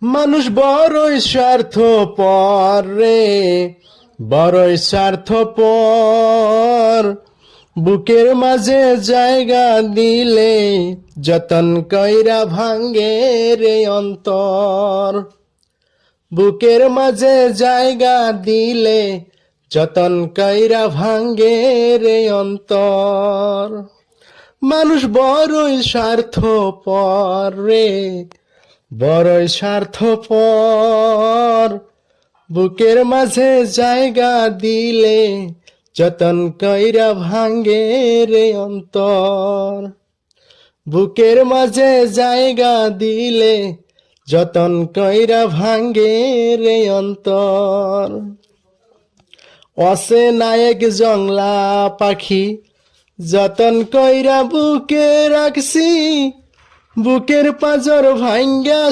মানুষ বড়ই স্বার্থপর রে, বড়ই স্বার্থপর। বুকের মাঝে জায়গা দিলে যতন কইরা ভাঙ্গে রে অন্তর। বুকের মাঝে জায়গা দিলে যতন কইরা ভাঙ্গে রে অন্তর। মানুষ বড়ই স্বার্থপর রে, বড়ই স্বার্থপর। বুকের মাঝে জায়গা দিলে যতন কইরা ভাঙ্গে রে অন্তর। বুকের মাঝে জায়গা দিলে যতন কইরা ভাঙ্গে রে অন্তর। অসে নায়ক জংলা পাখি যতন কইরা বুকে রাখছি, বুকের পাজর ভাঙ্গা